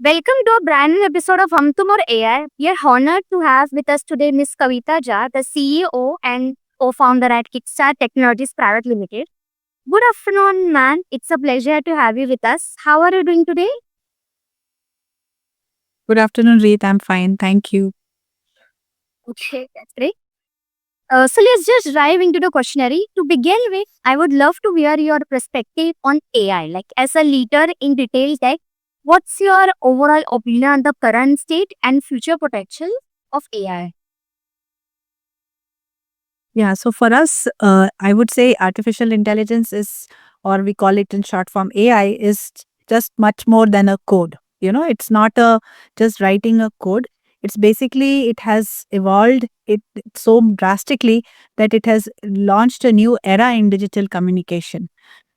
Welcome to a brand new episode of Hum Tum Aur AI. We are honored to have with us today Miss Kavita Jha, the CEO and co-founder at Kickstart Technologies Private Limited. Good afternoon, ma'am. It's a pleasure to have you with us. How are you doing today? Good afternoon, Reet. I'm fine. Thank you. Okay, that's great. So let's just dive into the questionnaire. To begin with, I would love to hear your perspective on AI. Like as a leader in retail tech, what's your overall opinion on the current state and future potential of AI? Yeah, so for us, I would say artificial intelligence is, or we call it in short form AI, is just much more than a code. It's not just writing a code. It's basically, it has evolved it so drastically that it has launched a new era in digital communication.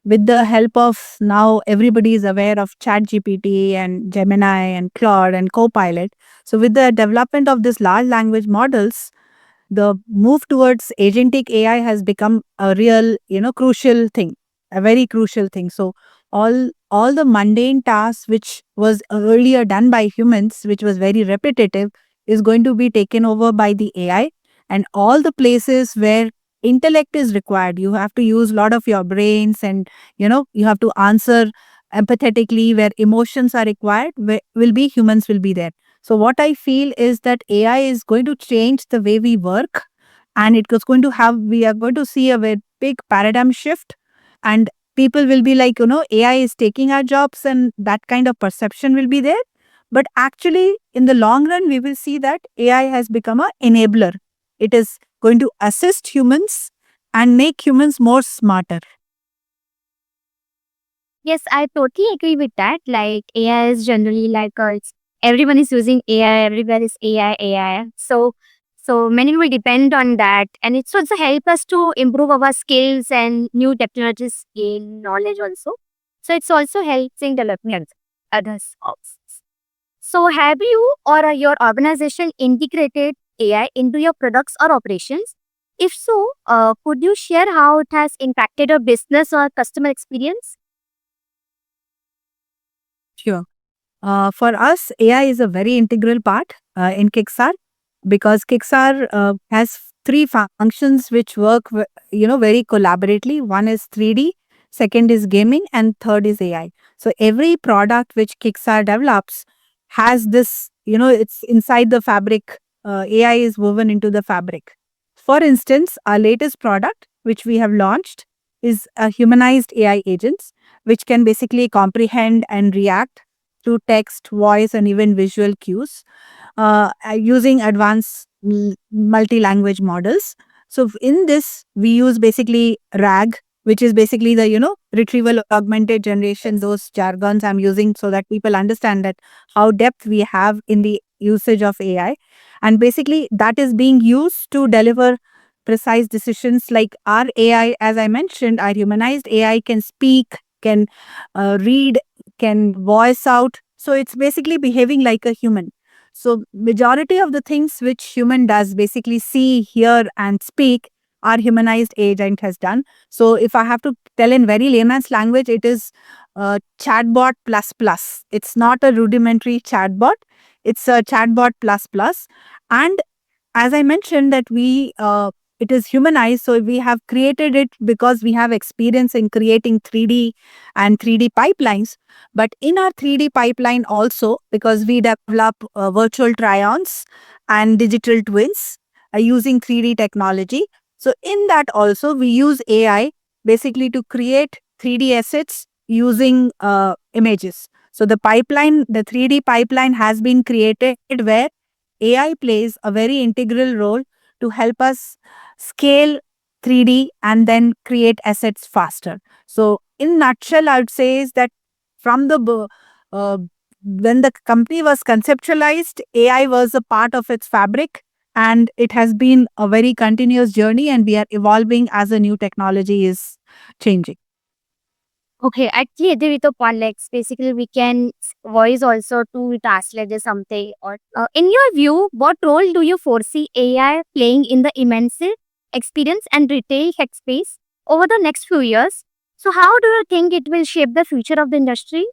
With the help of now everybody is aware of ChatGPT and Gemini and Claude and Copilot. So with the development of these large language models, the move towards agentic AI has become a real, crucial thing, a very crucial thing. So all the mundane tasks which was earlier done by humans, which was very repetitive, is going to be taken over by the AI. And all the places where intellect is required, you have to use a lot of your brains, and you have to answer empathetically where emotions are required, where will be humans will be there. So what I feel is that AI is going to change the way we work, and it is going to have, we are going to see a very big paradigm shift, and people will be like, AI is taking our jobs, and that kind of perception will be there. But actually, in the long run, we will see that AI has become a enabler. It is going to assist humans and make humans more smarter. Yes, I totally agree with that. Like AI is generally like everyone is using AI, everywhere is AI. So many will depend on that, and it's also help us to improve our skills and new technologies gain knowledge also. So it's also helps in developing others also. So have you or your organization integrated AI into your products or operations? If so, could you share how it has impacted your business or customer experience? Sure. For us, AI is a very integral part in Kickstar, because Kickstar has three functions which work, very collaboratively. One is 3D, second is gaming, and third is AI. So every product which Kickstar develops has this, it's inside the fabric. AI is woven into the fabric. For instance, our latest product, which we have launched, is a humanized AI agents, which can basically comprehend and react to text, voice, and even visual cues using advanced multi-language models. So in this, we use basically RAG, which is basically the retrieval augmented generation. Those jargons I'm using so that people understand that how depth we have in the usage of AI, and basically that is being used to deliver precise decisions. Like our AI, as I mentioned, our humanized AI can speak, can read, can voice out. So it's basically behaving like a human. So majority of the things which human does, basically see, hear, and speak, our humanized agent has done. So if I have to tell in very layman's language, it is chatbot plus plus. It's not a rudimentary chatbot. It's a chatbot plus plus. And as I mentioned that we it is humanized, so we have created it because we have experience in creating 3D and 3D pipelines. But in our 3D pipeline also, because we develop virtual try-ons and digital twins using 3D technology. So in that also we use AI basically to create 3D assets using images. So the 3D pipeline has been created where AI plays a very integral role to help us scale 3D and then create assets faster. So, in nutshell, I would say is that from when the company was conceptualized, AI was a part of its fabric, and it has been a very continuous journey, and we are evolving as a new technology is changing. Okay, I actually agree with your point. Like, basically, we can voice also to translate or something. Or in your view, what role do you foresee AI playing in the immense experience and retail tech space over the next few years? So, how do you think it will shape the future of the industry?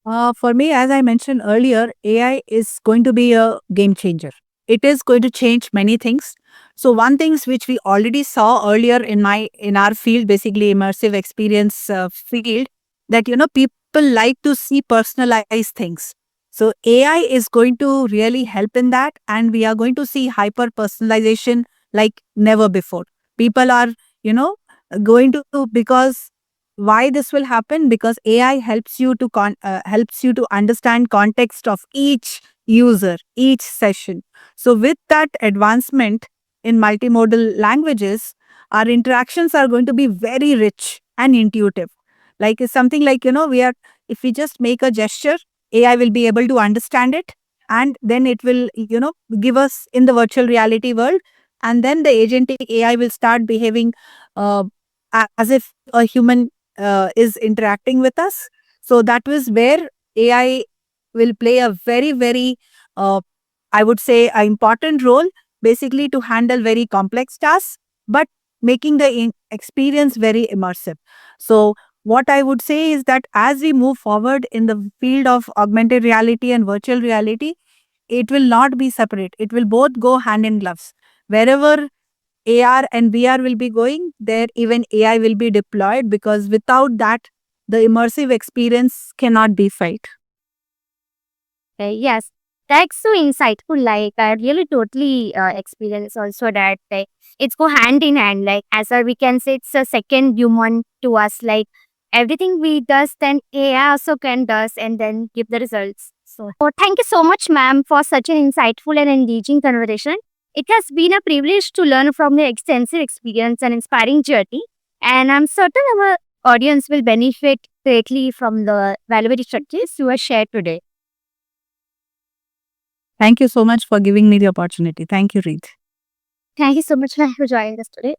For me, as I mentioned earlier, AI is going to be a game changer. It is going to change many things. So one things which we already saw earlier in our field, basically immersive experience field, that people like to see personalized things. So AI is going to really help in that, and we are going to see hyper personalization like never before. People are you know going to, because why this will happen, because AI helps you to helps you to understand context of each user, each session. So with that advancement in multimodal languages, our interactions are going to be very rich and intuitive. Like it's something like, we are, if we just make a gesture, AI will be able to understand it, and then it will give us in the virtual reality world, and then the agentic AI will start behaving uh, as if a human is interacting with us. So that was where AI will play a very, very, I would say, an important role, basically to handle very complex tasks, but making the experience very immersive. So, what I would say is that as we move forward in the field of augmented reality and virtual reality, it will not be separate. It will both go hand in gloves. Wherever AR and VR will be going, there even AI will be deployed, because without that, the immersive experience cannot be felt. Yes, that's so insightful. Like I really totally experience also that it's go hand in hand. Like as we can say, it's a second human to us. Like everything we does, then AI also can does and then give the results. So thank you so much, ma'am, for such an insightful and engaging conversation. It has been a privilege to learn from your extensive experience and inspiring journey. And I'm certain our audience will benefit greatly from the valuable strategies you have shared today. Thank you so much for giving me the opportunity. Thank you, Reed. Thank you so much for joining us today.